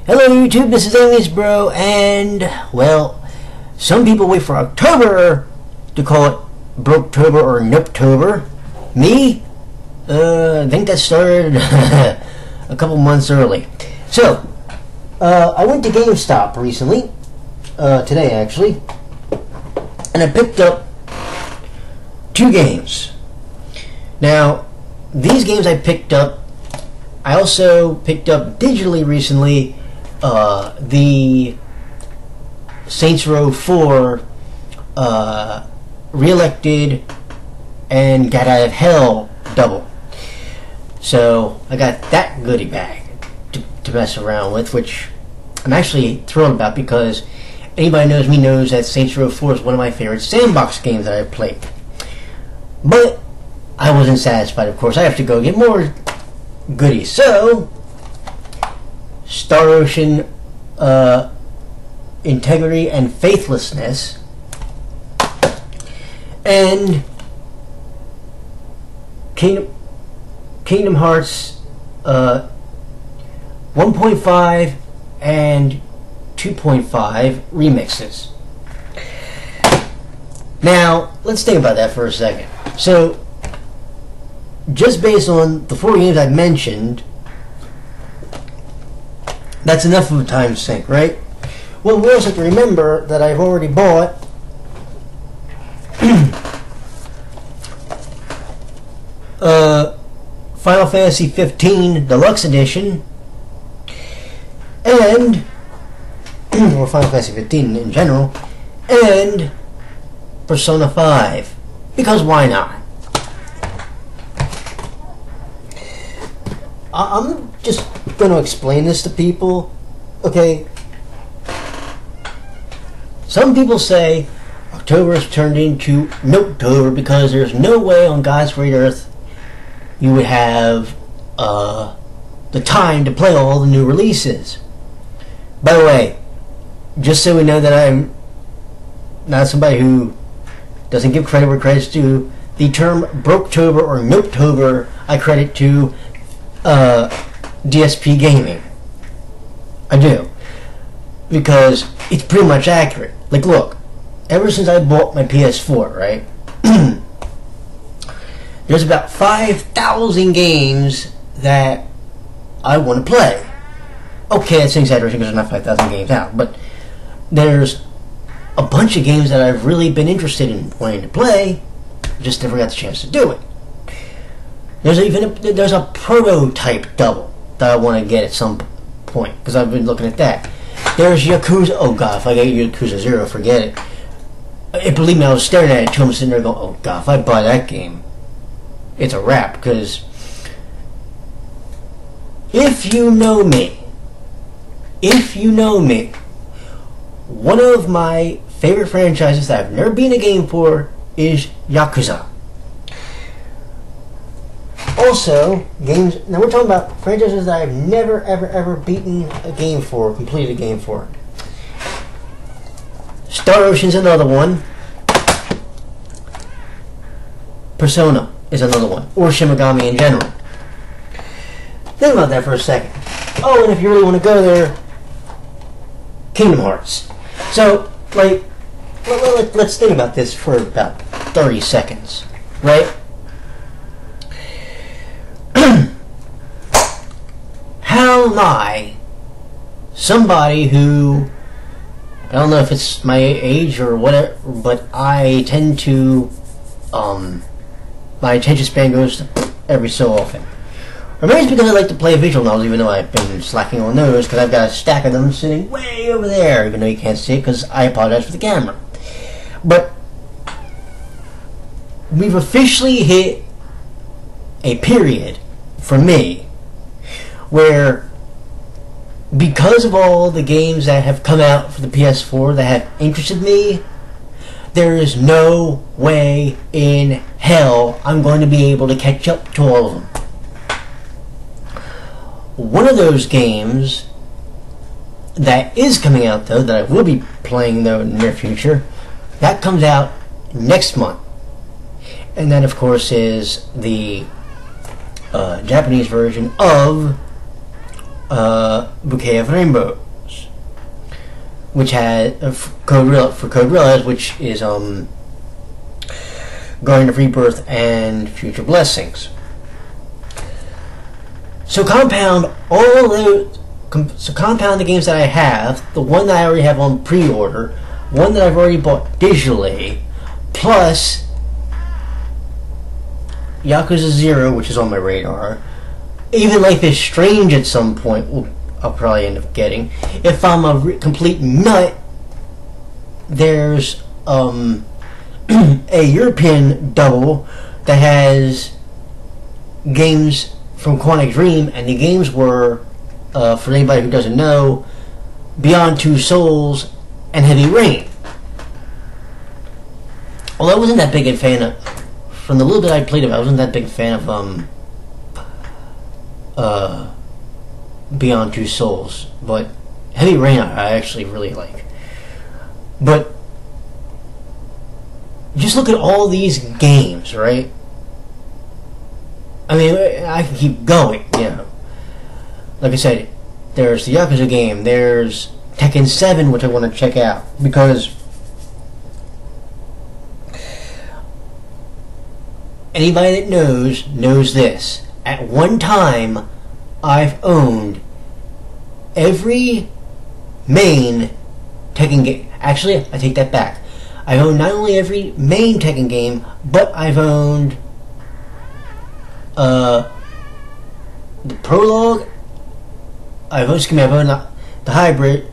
Hello YouTube, this is Alias Bro, and, well, some people wait for October to call it Broketober or NOPEtober. Me? I think that started a couple months early. So, I went to Gamestop recently, today actually, and I picked up 2 games. Now, these games I picked up, I also picked up digitally recently the Saints Row 4 Re-elected and Got Out of Hell double. So I got that goodie bag to mess around with, which I'm actually thrilled about because anybody knows me knows that Saints Row 4 is one of my favorite sandbox games that I've played. But I wasn't satisfied, of course. I have to go get more goodies. So Star Ocean Integrity and Faithlessness and Kingdom Hearts 1.5 and 2.5 remixes. Now, let's think about that for a second. So, just based on the 4 games I've mentioned, that's enough of a time sink, right? Well, we also have to remember that I've already bought Final Fantasy 15 Deluxe Edition and or Final Fantasy 15 in general, and Persona 5, because why not? I'm just going to explain this to people. Okay, some people say October has turned into NOPEtober because there's no way on God's great earth you would have the time to play all the new releases. By the way, just so we know that I'm not somebody who doesn't give credit where credit's due, the term Broketober or NOPEtober I credit to DSP Gaming. I do. Because it's pretty much accurate. Like, look, ever since I bought my PS4, right? There's about 5,000 games that I want to play. Okay, that's an exaggeration because there's not 5,000 games out, but there's a bunch of games that I've really been interested in wanting to play, just never got the chance to do it. There's a prototype double that I want to get at some point because I've been looking at that. There's Yakuza. Oh god, if I get Yakuza 0, forget it. Believe me, I was staring at it too. I'm sitting there going, oh god, if I buy that game, it's a wrap. Because if you know me, one of my favorite franchises that I've never been a game for is Yakuza. Also, games. Now we're talking about franchises that I've never, ever beaten a game for, completed a game for. Star Ocean's another one. Persona is another one, or Shin Megami in general. Think about that for a second. Oh, and if you really want to go there, Kingdom Hearts. So, like, let's think about this for about 30 seconds, right? How am I, somebody who, I don't know if it's my age or whatever, but I tend to, my attention span goes every so often. Or maybe it's because I like to play visual novels, even though I've been slacking on those, because I've got a stack of them sitting way over there, even though you can't see it, because I apologize for the camera. But we've officially hit a period, for me, where because of all the games that have come out for the PS4 that have interested me, there is no way in hell I'm going to be able to catch up to all of them. One of those games that is coming out, though, that I will be playing, though, in the near future, that comes out next month. And that, of course, is the Japanese version of Bouquet of Rainbows, which had Code Realize, which is Garden of Rebirth and Future Blessings. So compound all those. So compound the games that I have, the one that I already have on pre-order, one that I've already bought digitally, plus Yakuza 0, which is on my radar. Even Life is Strange at some point I'll probably end up getting. If I'm a complete nut, there's a European double that has games from Quantic Dream, and the games were, for anybody who doesn't know, Beyond Two Souls and Heavy Rain. Although I wasn't that big a fan of, from the little bit I played of it, I wasn't that big a fan of Beyond Two Souls, but Heavy Rain I actually really like. But just look at all these games, right? I mean, I can keep going, you know. Like I said, there's the Yakuza game, there's Tekken 7, which I want to check out, because anybody that knows this. At one time, I've owned every main Tekken game. Actually, I take that back. I've owned not only every main Tekken game, but I've owned the prologue. I've owned the hybrid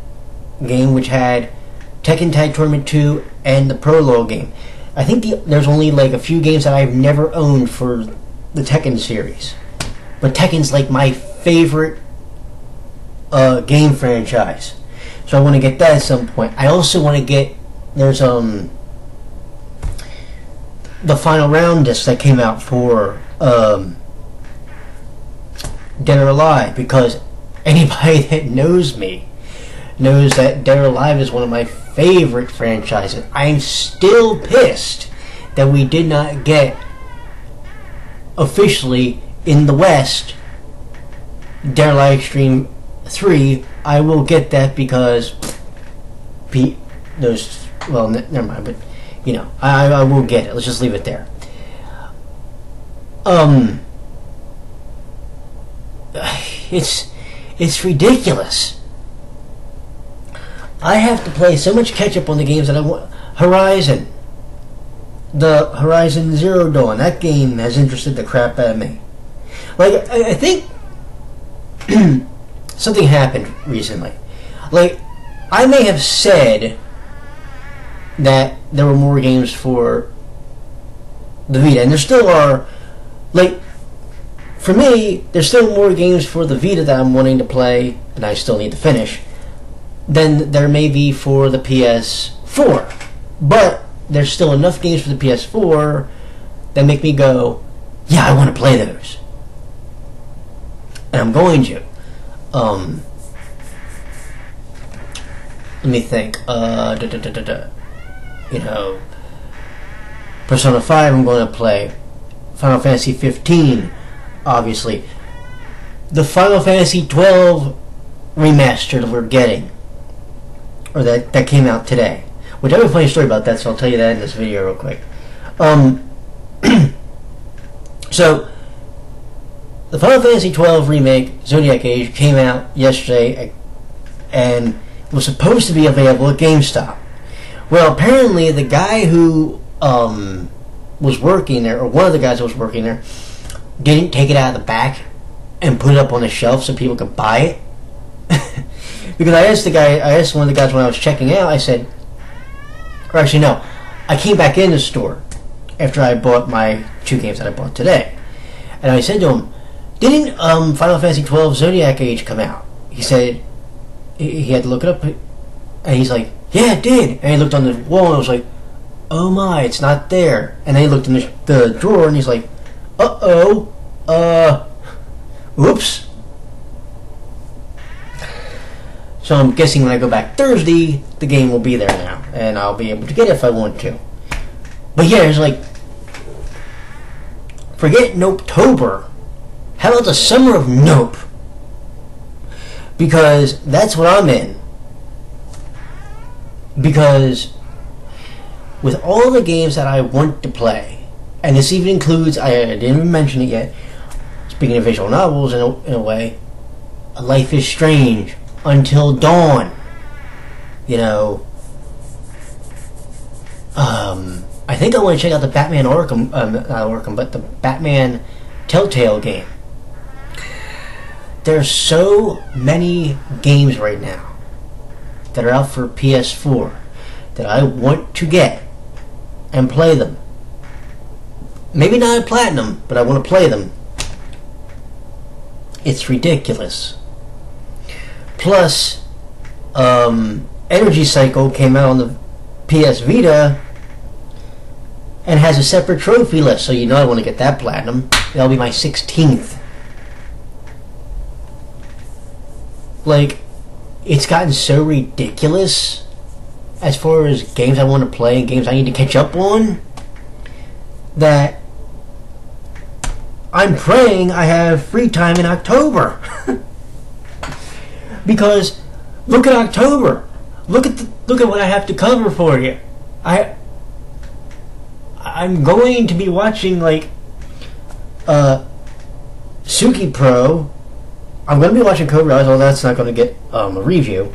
game, which had Tekken Tag Tournament 2 and the prologue game. I think there's only like a few games that I've never owned for the Tekken series. But Tekken's like my favorite game franchise. So I want to get that at some point. I also want to get, there's the final round disc that came out for Dead or Alive, because anybody that knows me knows that Dead or Alive is one of my favorite franchises. I'm still pissed that we did not get officially in the West Dead or Alive Extreme 3. I will get that because those, well, never mind, but you know, I will get it. Let's just leave it there. It's ridiculous. I have to play so much catch up on the games that I want. The Horizon Zero Dawn, that game has interested the crap out of me. Like, I think something happened recently. Like, I may have said that there were more games for the Vita, and there still are. Like, for me, there's still more games for the Vita that I'm wanting to play, and I still need to finish, than there may be for the PS4. But there's still enough games for the PS4 that make me go, yeah, I want to play those. And I'm going to. Let me think. You know, Persona 5 I'm going to play. Final Fantasy 15, obviously. The Final Fantasy 12 remaster that we're getting, or that came out today. Which I have a funny story about that, so I'll tell you that in this video real quick. So, the Final Fantasy 12 remake, Zodiac Age, came out yesterday and was supposed to be available at Gamestop. Well, apparently the guy who was working there, or one of the guys that was working there, didn't take it out of the back and put it up on the shelf so people could buy it. Because I asked one of the guys when I was checking out, I said, or actually no, I came back in the store after I bought my 2 games that I bought today. And I said to him, didn't Final Fantasy 12 Zodiac Age come out? He said, he had to look it up, and he's like, yeah, it did. And he looked on the wall and I was like, oh my, it's not there. And then he looked in the drawer and he's like, oops. So I'm guessing when I go back Thursday, the game will be there now, and I'll be able to get it if I want to. But yeah, it's like, forget NOPEtober. How about the summer of Nope? because that's what I'm in. Because with all the games that I want to play, and this even includes, I didn't even mention it yet, speaking of visual novels in a way, Life is Strange, Until Dawn, you know, I think I want to check out the Batman Arkham, not Arkham, but the Batman Telltale game. There's so many games right now that are out for PS4 that I want to get and play them. Maybe not platinum, but I want to play them. It's ridiculous. Plus, Energy Cycle came out on the PS Vita and has a separate trophy list, so you know I want to get that platinum. That'll be my 16th. Like, it's gotten so ridiculous as far as games I want to play and games I need to catch up on that I'm praying I have free time in October. Because look at October. Look at what I have to cover for you. I'm going to be watching like Suki Pro. I'm going to be watching Cobra Eyes, although that's not going to get a review.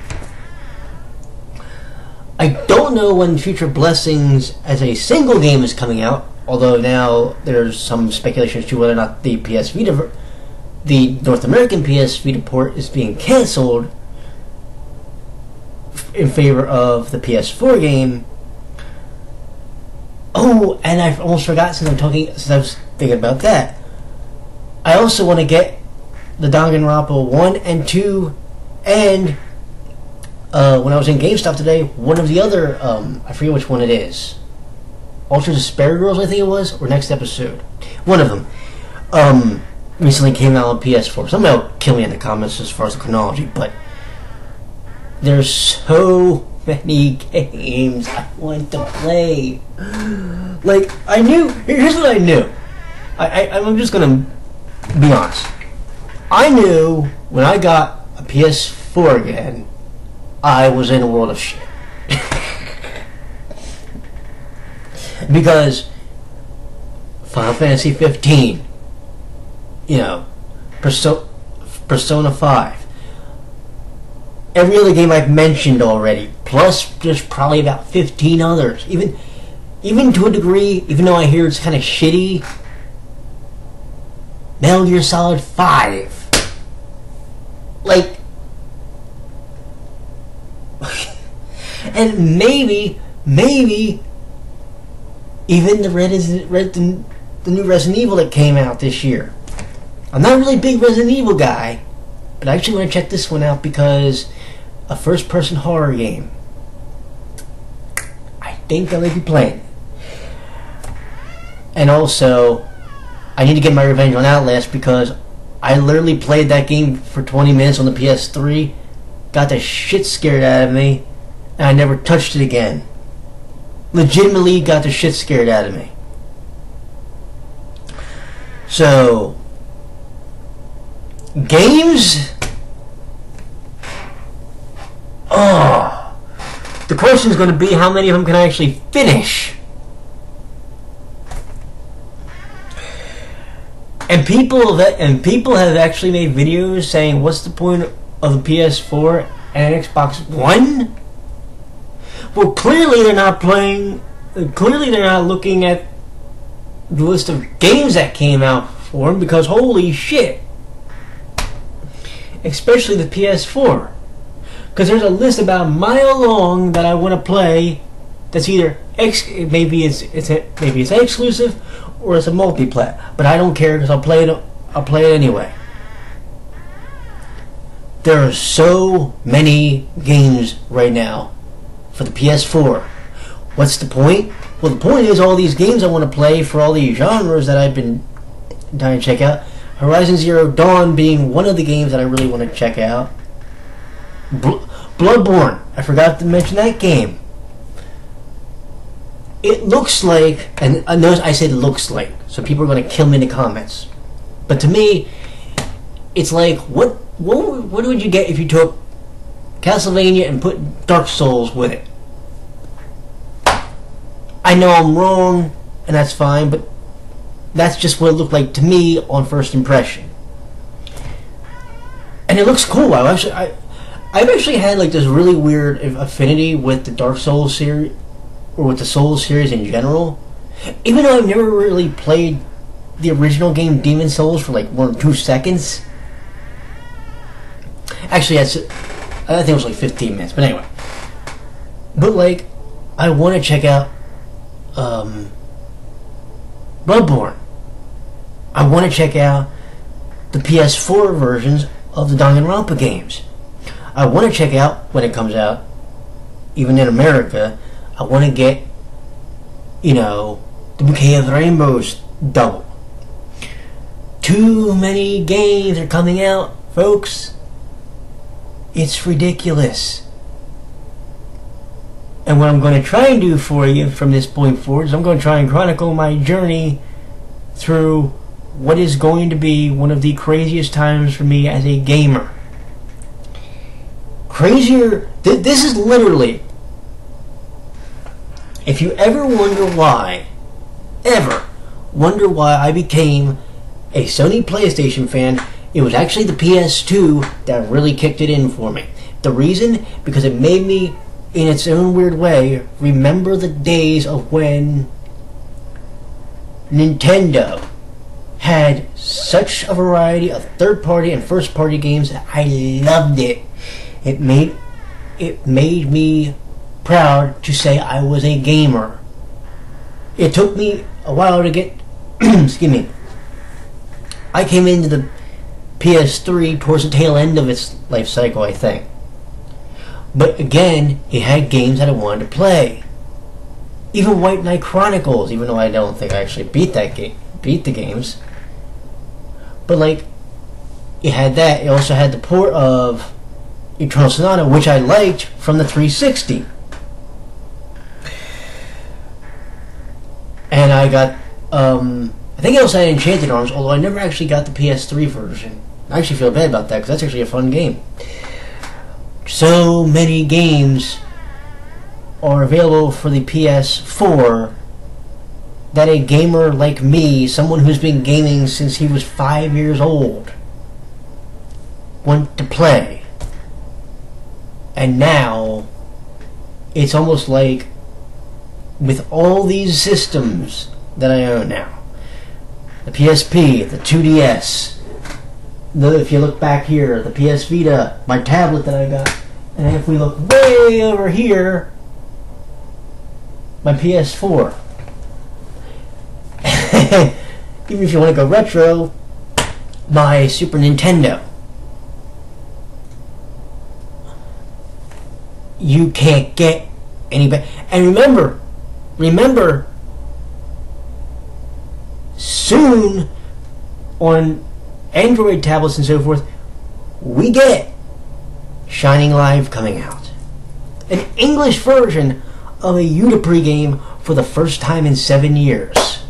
I don't know when Future Blessings as a single game is coming out, although now there's some speculation as to whether or not the PS Vita, the North American PS Vita port is being cancelled in favor of the PS4 game. Oh, and I almost forgot since I was thinking about that. I also want to get the Danganronpa 1 and 2, and when I was in GameStop today, one of the other, I forget which one it is. Ultra Despair Girls, I think it was, or Next Episode. One of them recently came out on PS4. Somebody will kill me in the comments as far as the chronology, but there's so many games I want to play. Like, I knew, here's what I knew. I'm just going to be honest. I knew when I got a PS4 again, I was in a world of shit. Because Final Fantasy 15, you know, Persona 5, every other game I've mentioned already, plus there's probably about 15 others. Even to a degree, even though I hear it's kind of shitty, Metal Gear Solid 5. Like, and maybe even the new Resident Evil that came out this year. I'm not really a big Resident Evil guy, but I actually want to check this one out because a first-person horror game. I think I may be playing. And also, I need to get my revenge on Outlast because I literally played that game for 20 minutes on the PS3, got the shit scared out of me, and I never touched it again. Legitimately got the shit scared out of me. So, games? Oh, the question is going to be how many of them can I actually finish? And people have actually made videos saying, what's the point of the PS4 and Xbox One? Well, clearly they're not playing, clearly they're not looking at the list of games that came out for them, because holy shit. Especially the PS4. Because there's a list about a mile long that I want to play that's either, maybe it's exclusive, or it's a multi-plat, but I don't care because I'll play it anyway. There are so many games right now for the PS4. What's the point? Well, the point is all these games I want to play for all these genres that I've been trying to check out. Horizon Zero Dawn being one of the games that I really want to check out. Bloodborne. I forgot to mention that game. It looks like, and notice I said looks like, so people are going to kill me in the comments. But to me, it's like, what what would you get if you took Castlevania and put Dark Souls with it? I know I'm wrong, and that's fine, but that's just what it looked like to me on first impression. And it looks cool. I've actually had like this really weird affinity with the Dark Souls series, or with the Souls series in general. Even though I've never really played the original game Demon Souls for like 1 or 2 seconds. Actually, I think it was like 15 minutes, but anyway. But like, I want to check out Bloodborne. I want to check out the PS4 versions of the Danganronpa games. I want to check out, when it comes out, even in America, I want to get, you know, the Bouquet of the Rainbows double. Too many games are coming out, folks. It's ridiculous. And what I'm going to try and do for you from this point forward is I'm going to try and chronicle my journey through what is going to be one of the craziest times for me as a gamer. Crazier, this is literally, if you ever wonder why I became a Sony PlayStation fan, it was actually the PS2 that really kicked it in for me. The reason? Because it made me, in its own weird way, remember the days of when Nintendo had such a variety of third-party and first-party games that I loved it. It made me proud to say I was a gamer. It took me a while to get excuse me. I came into the PS3 towards the tail end of its life cycle, I think. But again, it had games that I wanted to play. Even White Knight Chronicles, even though I don't think I actually beat the games. But like, it had that. It also had the port of Eternal Sonata, which I liked, from the 360. And I got, I think it also had Enchanted Arms, although I never actually got the PS3 version. I actually feel bad about that, because that's actually a fun game. So many games are available for the PS4 that a gamer like me, someone who's been gaming since he was 5 years old, want to play. And now, it's almost like, with all these systems that I own now, the PSP, the 2DS, if you look back here, the PS Vita, my tablet that I got, and if we look way over here, my PS4. Even if you want to go retro, my Super Nintendo. You can't get any better. And remember, soon on Android tablets and so forth, we get Shining Live coming out. An English version of a Udapre game for the first time in 7 years.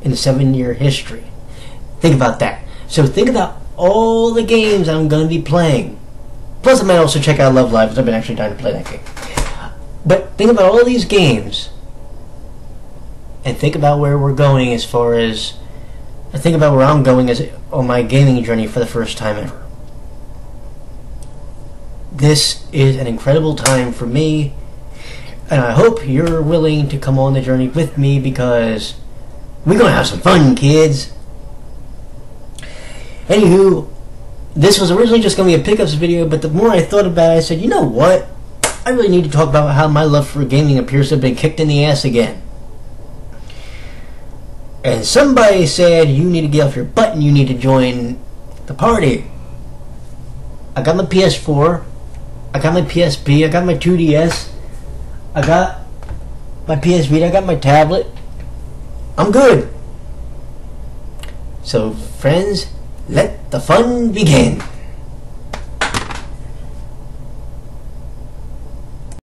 In the 7-year history. Think about that. So think about all the games I'm going to be playing. Plus I might also check out Love Live, because I've been actually trying to play that game. But think about all these games, and think about where we're going as far as, think about where I'm going as on my gaming journey for the first time ever. This is an incredible time for me, and I hope you're willing to come on the journey with me, because we're going to have some fun, kids. Anywho, this was originally just going to be a pickups video, but the more I thought about it, I said, you know what? I really need to talk about how my love for gaming appears to have been kicked in the ass again. And somebody said, you need to get off your butt and you need to join the party. I got my PS4, I got my PSP, I got my 2DS, I got my PS Vita, I got my tablet. I'm good. So, friends, let the fun begin.